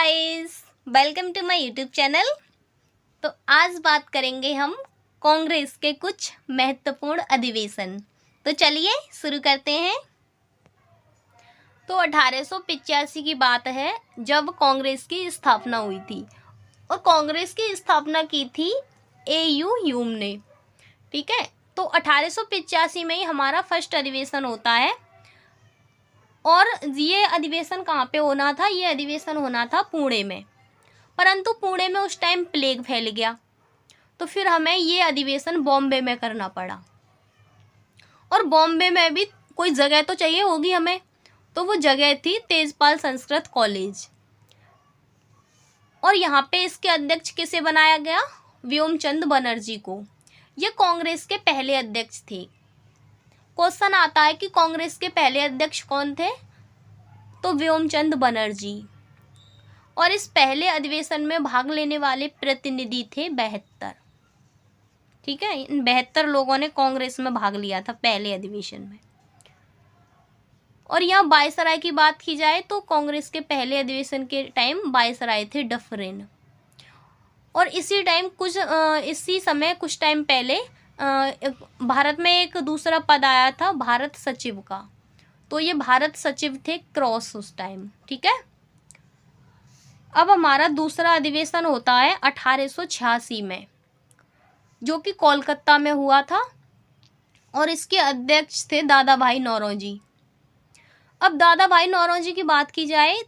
Guys, welcome to my YouTube channel. तो आज बात करेंगे हम कांग्रेस के कुछ महत्वपूर्ण अधिवेशन। तो चलिए शुरू करते हैं। तो 1885 की बात है जब कांग्रेस की स्थापना हुई थी और कांग्रेस की स्थापना की थी ए.यू. ह्यूम ने। ठीक है, तो 1885 में ही हमारा फर्स्ट अधिवेशन होता है। और ये अधिवेशन कहाँ पे होना था? ये अधिवेशन होना था पुणे में, परंतु पुणे में उस टाइम प्लेग फैल गया, तो फिर हमें ये अधिवेशन बॉम्बे में करना पड़ा। और बॉम्बे में भी कोई जगह तो चाहिए होगी हमें, तो वो जगह थी तेजपाल संस्कृत कॉलेज। और यहाँ पे इसके अध्यक्ष किसे बनाया गया? व्योमचंद बनर्जी को। ये कांग्रेस के पहले अध्यक्ष थे। क्वेश्चन आता है कि कांग्रेस के पहले अध्यक्ष कौन थे? तो व्योमचंद बनर्जी। और इस पहले अधिवेशन में भाग लेने वाले प्रतिनिधि थे 72। ठीक है, इन 72 लोगों ने कांग्रेस में भाग लिया था पहले अधिवेशन में। और यहाँ वायसराय की बात की जाए तो कांग्रेस के पहले अधिवेशन के टाइम वायसराय थे डफरिन। और इसी समय कुछ टाइम पहले भारत में एक दूसरा पद आया था भारत सचिव का, तो ये भारत सचिव थे क्रॉस उस टाइम। ठीक है, अब हमारा दूसरा अधिवेशन होता है 1886 में, जो कि कोलकाता में हुआ था और इसके अध्यक्ष थे दादा भाई नौरोजी। अब दादा भाई नौरोजी की बात की जाए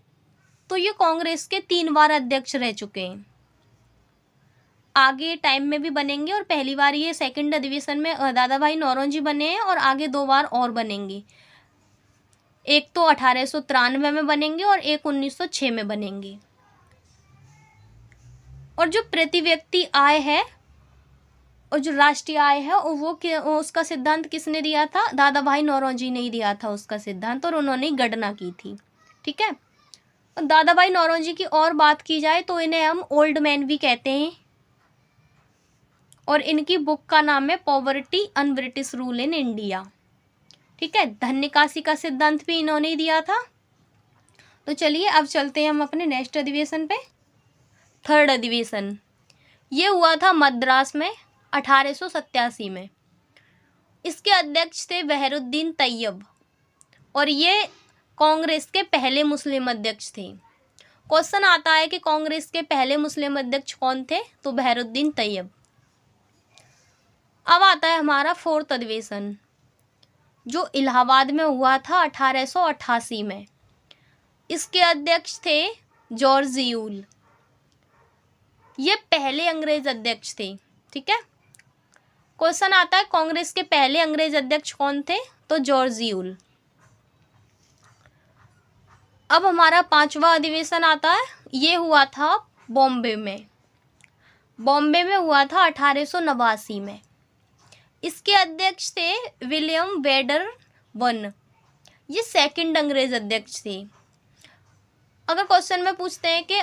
तो ये कांग्रेस के 3 बार अध्यक्ष रह चुके हैं। आगे टाइम में भी बनेंगे और पहली बार ये सेकंड अधिवेशन में दादा भाई नौरोजी बने हैं और आगे 2 बार और बनेंगे। एक तो 1893 में बनेंगे और एक 1906 में बनेंगे। और जो प्रति व्यक्ति आय है और जो राष्ट्रीय आय है उसका सिद्धांत किसने दिया था? दादा भाई नौरोजी ने ही दिया था उसका सिद्धांत, और उन्होंने गणना की थी। ठीक है, और दादा भाई नौरोजी की और बात की जाए तो इन्हें हम ओल्ड मैन भी कहते हैं। और इनकी बुक का नाम है poverty un British rule in India. ठीक है, धन निकासी का सिद्धांत भी इन्होंने ही दिया था। तो चलिए अब चलते हैं हम अपने नेक्स्ट अधिवेशन पे। थर्ड अधिवेशन ये हुआ था मद्रास में 1887 में। इसके अध्यक्ष थे बहरुद्दीन तैयब और ये कांग्रेस के पहले मुस्लिम अध्यक्ष थे। क्वेश्चन आता है कि कांग्रेस के पहले मुस्लिम अध्यक्ष कौन थे? तो बहरुद्दीन तैयब। अब आता है हमारा फोर्थ अधिवेशन जो इलाहाबाद में हुआ था 1888 में। इसके अध्यक्ष थे जॉर्ज यूल। ये पहले अंग्रेज अध्यक्ष थे। ठीक है, क्वेश्चन आता है कांग्रेस के पहले अंग्रेज अध्यक्ष कौन थे? तो जॉर्ज यूल। अब हमारा 5वां अधिवेशन आता है, ये हुआ था बॉम्बे में। बॉम्बे में हुआ था 1889 में। इसके अध्यक्ष थे विलियम वेडरबर्न। ये सेकंड अंग्रेज अध्यक्ष थे। अगर क्वेश्चन में पूछते हैं कि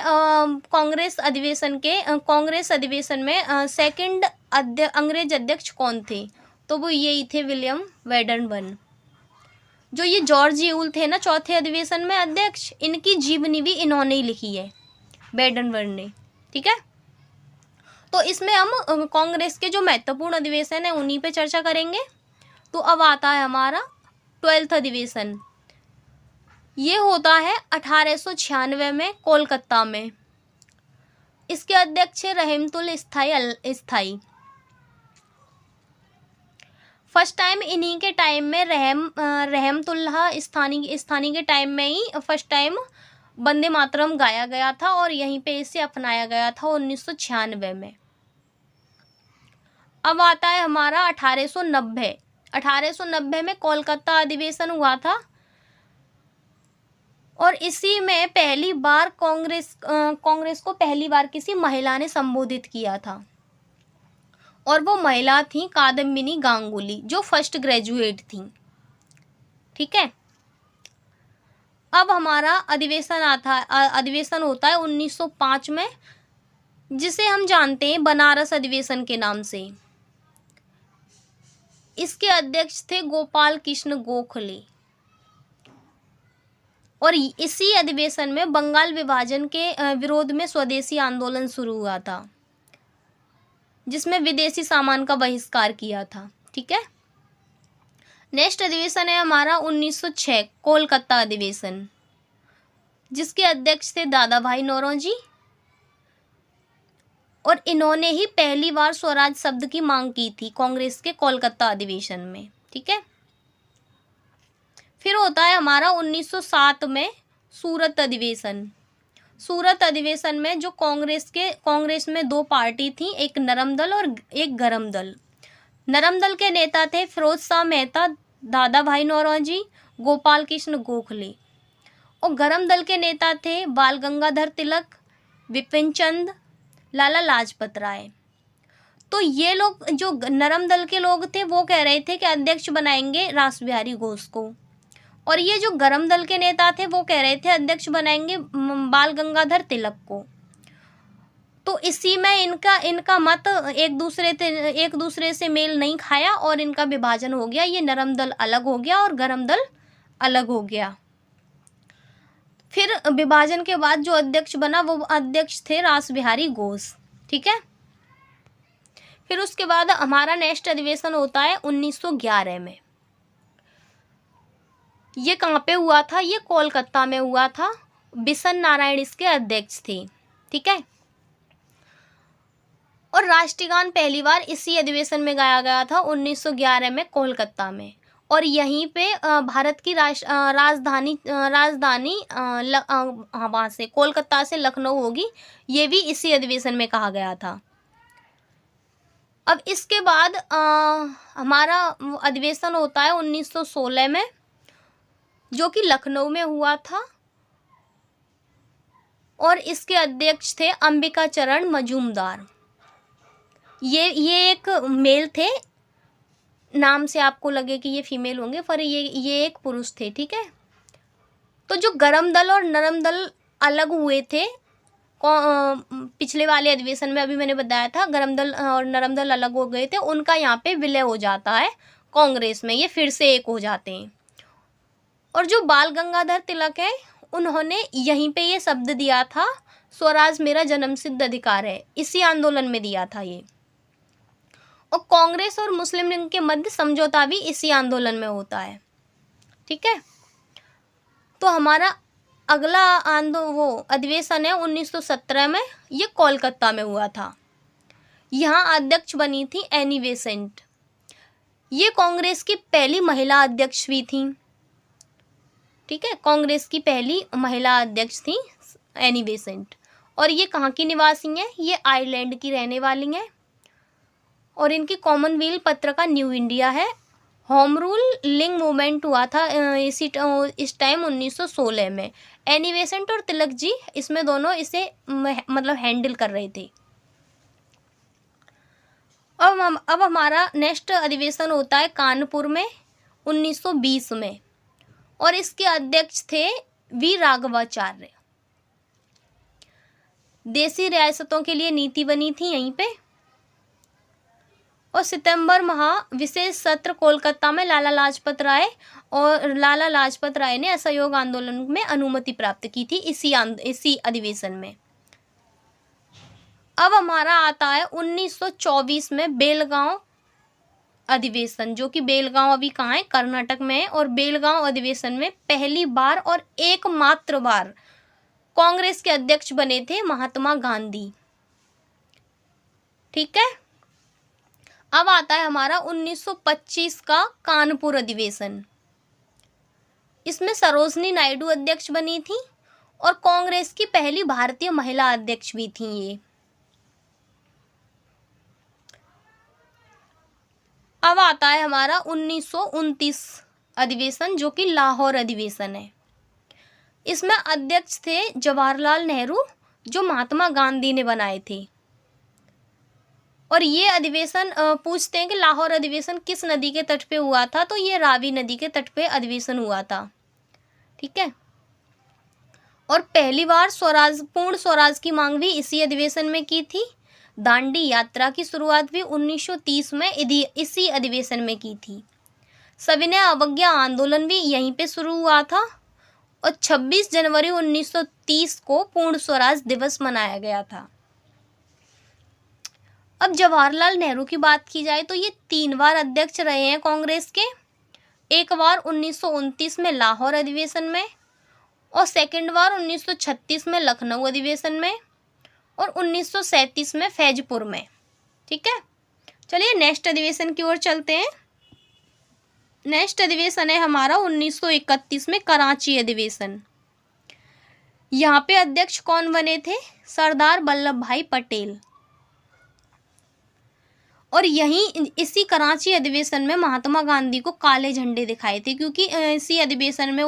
कांग्रेस अधिवेशन में सेकंड अंग्रेज अध्यक्ष कौन थे, तो वो यही थे विलियम वेडरबर्न। जो ये जॉर्ज यूल थे ना चौथे अधिवेशन में अध्यक्ष, इनकी जीवनी भी इन्होंने ही लिखी है, वेडरबर्न ने। ठीक है, तो इसमें हम कांग्रेस के जो महत्वपूर्ण अधिवेशन है उन्हीं पे चर्चा करेंगे। तो अब आता है हमारा 12th अधिवेशन। ये होता है 1896 में कोलकाता में। इसके अध्यक्ष रहमतुल स्थाई। फर्स्ट टाइम इन्हीं के टाइम में रहमतुल्लाह स्थानी के टाइम में ही फर्स्ट टाइम वंदे मातरम गाया गया था और यहीं पे इसे अपनाया गया था 1996 में। अब आता है हमारा 1890। 1890 में कोलकाता अधिवेशन हुआ था और इसी में पहली बार कांग्रेस को पहली बार किसी महिला ने संबोधित किया था और वो महिला थी कादम्बिनी गांगुली, जो फर्स्ट ग्रेजुएट थी। ठीक है, अब हमारा अधिवेशन होता है 1905 में, जिसे हम जानते हैं बनारस अधिवेशन के नाम से। इसके अध्यक्ष थे गोपाल कृष्ण गोखले और इसी अधिवेशन में बंगाल विभाजन के विरोध में स्वदेशी आंदोलन शुरू हुआ था, जिसमें विदेशी सामान का बहिष्कार किया था। ठीक है। नेक्स्ट अधिवेशन है हमारा 1906 कोलकाता अधिवेशन, जिसके अध्यक्ष थे दादा भाई नौरोजी, और इन्होंने ही पहली बार स्वराज शब्द की मांग की थी कांग्रेस के कोलकाता अधिवेशन में। ठीक है। फिर होता है हमारा 1907 में सूरत अधिवेशन। सूरत अधिवेशन में जो कांग्रेस में दो पार्टी थी, एक नरम दल और एक गरम दल। नरम दल के नेता थे फिरोज शाह मेहता, दादा भाई नौरोजी, गोपाल कृष्ण गोखले, और गरम दल के नेता थे बाल गंगाधर तिलक, विपिन चंद, लाला लाजपत राय। तो ये लोग, जो नरम दल के लोग थे, वो कह रहे थे कि अध्यक्ष बनाएंगे रास बिहारी घोष को, और ये जो गरम दल के नेता थे वो कह रहे थे अध्यक्ष बनाएंगे बाल गंगाधर तिलक को। तो इसी में इनका मत एक दूसरे से मेल नहीं खाया और इनका विभाजन हो गया। ये नरम दल अलग हो गया और गरम दल अलग हो गया। फिर विभाजन के बाद जो अध्यक्ष बना वो अध्यक्ष थे रास बिहारी घोष। ठीक है। फिर उसके बाद हमारा नेक्स्ट अधिवेशन होता है 1911 में। ये कहाँ पे हुआ था? ये कोलकाता में हुआ था। बिशन नारायण इसके अध्यक्ष थे। ठीक है। और राष्ट्रगान पहली बार इसी अधिवेशन में गाया गया था 1911 में कोलकाता में, और यहीं पे भारत की राजधानी वहाँ से कोलकाता से लखनऊ होगी, ये भी इसी अधिवेशन में कहा गया था। अब इसके बाद हमारा अधिवेशन होता है 1916 में, जो कि लखनऊ में हुआ था, और इसके अध्यक्ष थे अंबिका चरण मजूमदार। ये एक मेल थे, नाम से आपको लगे कि ये फीमेल होंगे, पर ये एक पुरुष थे। ठीक है। तो जो गरम दल और नरम दल अलग हुए थे पिछले वाले अधिवेशन में, अभी मैंने बताया था गरम दल और नरम दल अलग हो गए थे, उनका यहाँ पे विलय हो जाता है कांग्रेस में, ये फिर से एक हो जाते हैं। और जो बाल गंगाधर तिलक है, उन्होंने यहीं पे ये शब्द दिया था, स्वराज मेरा जन्मसिद्ध अधिकार है, इसी आंदोलन में दिया था ये। और कांग्रेस और मुस्लिम लीग के मध्य समझौता भी इसी आंदोलन में होता है। ठीक है। तो हमारा अगला अधिवेशन है 1917 में, ये कोलकाता में हुआ था। यहाँ अध्यक्ष बनी थी एनी बेसेंट। ये कांग्रेस की पहली महिला अध्यक्ष भी थी। ठीक है। कांग्रेस की पहली महिला अध्यक्ष थी एनी बेसेंट। और ये कहाँ की निवासी हैं? ये आयरलैंड की रहने वाली हैं, और इनकी कॉमनवेल्थ पत्रिका न्यू इंडिया है। होम रूल लिंग मूवमेंट हुआ था इस टाइम 1916 में। एनी बेसेंट और तिलक जी इसमें दोनों इसे मतलब हैंडल कर रहे थे। अब हमारा नेक्स्ट अधिवेशन होता है कानपुर में 1920 में, और इसके अध्यक्ष थे वी राघवाचार्य। देसी रियासतों के लिए नीति बनी थी यहीं पे। और सितंबर माह विशेष सत्र कोलकाता में लाला लाजपत राय ने असहयोग आंदोलन में अनुमति प्राप्त की थी इसी अधिवेशन में। अब हमारा आता है 1924 में बेलगांव अधिवेशन, जो कि बेलगांव अभी कहाँ है? कर्नाटक में है। और बेलगांव अधिवेशन में पहली बार और एकमात्र बार कांग्रेस के अध्यक्ष बने थे महात्मा गांधी। ठीक है। अब आता है हमारा 1925 का कानपुर अधिवेशन। इसमें सरोजनी नायडू अध्यक्ष बनी थी, और कांग्रेस की पहली भारतीय महिला अध्यक्ष भी थी ये। अब आता है हमारा 1929 अधिवेशन, जो कि लाहौर अधिवेशन है। इसमें अध्यक्ष थे जवाहरलाल नेहरू, जो महात्मा गांधी ने बनाए थे। और ये अधिवेशन पूछते हैं कि लाहौर अधिवेशन किस नदी के तट पे हुआ था? तो ये रावी नदी के तट पे अधिवेशन हुआ था। ठीक है। और पहली बार पूर्ण स्वराज की मांग भी इसी अधिवेशन में की थी। दांडी यात्रा की शुरुआत भी 1930 में इसी अधिवेशन में की थी। सविनय अवज्ञा आंदोलन भी यहीं पे शुरू हुआ था, और 26 जनवरी 1930 को पूर्ण स्वराज दिवस मनाया गया था। अब जवाहरलाल नेहरू की बात की जाए तो ये 3 बार अध्यक्ष रहे हैं कांग्रेस के। एक बार 1929 में लाहौर अधिवेशन में, और सेकंड बार 1936 में लखनऊ अधिवेशन में, और 1937 में फैजपुर में। ठीक है, चलिए नेक्स्ट अधिवेशन की ओर चलते हैं। नेक्स्ट अधिवेशन है हमारा 1931 में कराची अधिवेशन। यहाँ पे अध्यक्ष कौन बने थे? सरदार वल्लभ भाई पटेल। और यहीं इसी कराची अधिवेशन में महात्मा गांधी को काले झंडे दिखाए थे, क्योंकि इसी अधिवेशन में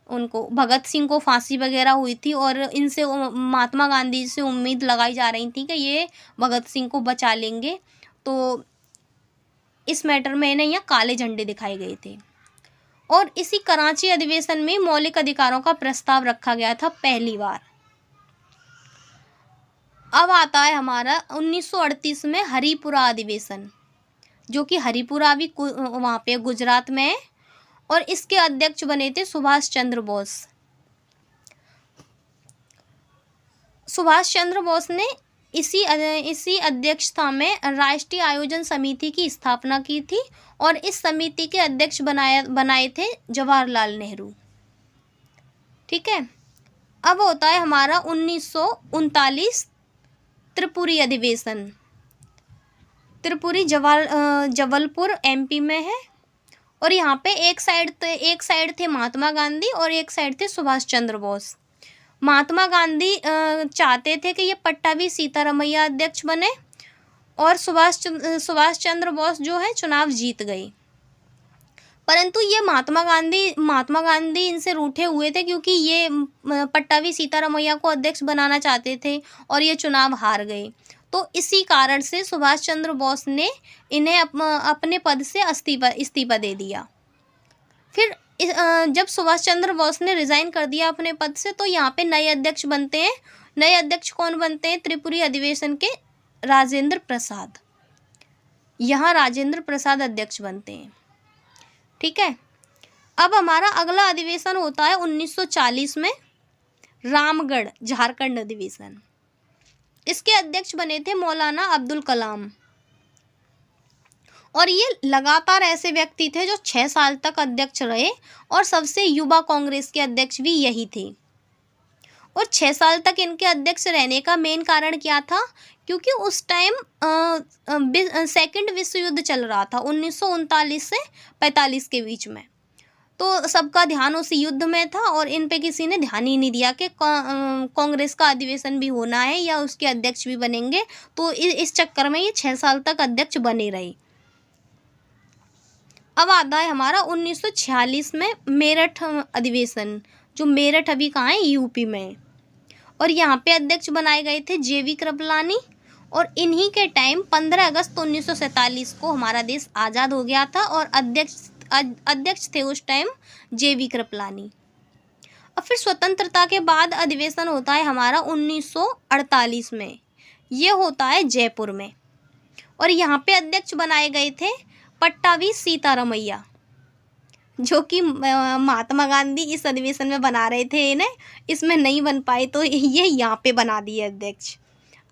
उनको भगत सिंह को फांसी वगैरह हुई थी, और इनसे महात्मा गांधी से उम्मीद लगाई जा रही थी कि ये भगत सिंह को बचा लेंगे, तो इस मैटर में इन्हें यहाँ काले झंडे दिखाए गए थे। और इसी कराची अधिवेशन में मौलिक अधिकारों का प्रस्ताव रखा गया था पहली बार। अब आता है हमारा 1938 में हरिपुरा अधिवेशन, जो कि हरिपुरा भी वहाँ पे गुजरात में है, और इसके अध्यक्ष बने थे सुभाष चंद्र बोस। सुभाष चंद्र बोस ने इसी अध्यक्षता में राष्ट्रीय आयोजन समिति की स्थापना की थी, और इस समिति के अध्यक्ष बनाए थे जवाहरलाल नेहरू। ठीक है, अब होता है हमारा 1939 त्रिपुरी अधिवेशन। त्रिपुरी जबलपुर एमपी में है, और यहाँ पे एक साइड थे महात्मा गांधी और एक साइड थे सुभाष चंद्र बोस। महात्मा गांधी चाहते थे कि ये पट्टाभी सीतारमैया अध्यक्ष बने, और सुभाष चंद्र बोस जो है चुनाव जीत गए। परंतु ये महात्मा गांधी इनसे रूठे हुए थे, क्योंकि ये पट्टाभी सीतारमैया को अध्यक्ष बनाना चाहते थे और ये चुनाव हार गए। तो इसी कारण से सुभाष चंद्र बोस ने इन्हें अपने पद से इस्तीफा दे दिया। फिर जब सुभाष चंद्र बोस ने रिजाइन कर दिया अपने पद से, तो यहाँ पे नए अध्यक्ष बनते हैं। नए अध्यक्ष कौन बनते हैं? त्रिपुरी अधिवेशन के राजेंद्र प्रसाद। यहाँ राजेंद्र प्रसाद अध्यक्ष बनते हैं। ठीक है, अब हमारा अगला अधिवेशन होता है 1940 में रामगढ़ झारखंड अधिवेशन। इसके अध्यक्ष बने थे मौलाना अब्दुल कलाम, और ये लगातार ऐसे व्यक्ति थे जो 6 साल तक अध्यक्ष रहे, और सबसे युवा कांग्रेस के अध्यक्ष भी यही थे। और 6 साल तक इनके अध्यक्ष रहने का मेन कारण क्या था? क्योंकि उस टाइम सेकंड विश्व युद्ध चल रहा था 1939 से 45 के बीच में, तो सबका ध्यान उस युद्ध में था, और इन पे किसी ने ध्यान ही नहीं दिया कि कांग्रेस का अधिवेशन भी होना है या उसके अध्यक्ष भी बनेंगे। तो इस चक्कर में ये 6 साल तक अध्यक्ष बने रहे। अब आता है हमारा 1946 में मेरठ अधिवेशन, जो मेरठ अभी कहाँ है? यूपी में। और यहाँ पे अध्यक्ष बनाए गए थे जेवी कृपलानी, और इन्हीं के टाइम 15 अगस्त 1947 को हमारा देश आज़ाद हो गया था, और अध्यक्ष थे उस टाइम जेवी कृपलानी। और फिर स्वतंत्रता के बाद अधिवेशन होता है हमारा 1948 में, ये होता है जयपुर में, और यहाँ पे अध्यक्ष बनाए गए थे पट्टाभी सीतारमैया, जो कि महात्मा गांधी इस अधिवेशन में बना रहे थे इन्हें, इसमें नहीं बन पाए तो ये यहाँ पे बना दिए अध्यक्ष।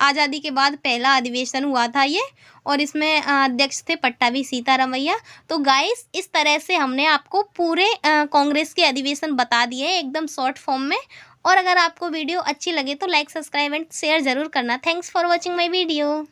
आज़ादी के बाद पहला अधिवेशन हुआ था ये, और इसमें अध्यक्ष थे पट्टाभी सीतारमैया। तो गाइस, इस तरह से हमने आपको पूरे कांग्रेस के अधिवेशन बता दिए हैं एकदम शॉर्ट फॉर्म में। और अगर आपको वीडियो अच्छी लगे तो लाइक, सब्सक्राइब एंड शेयर ज़रूर करना। Thanks for watching my video.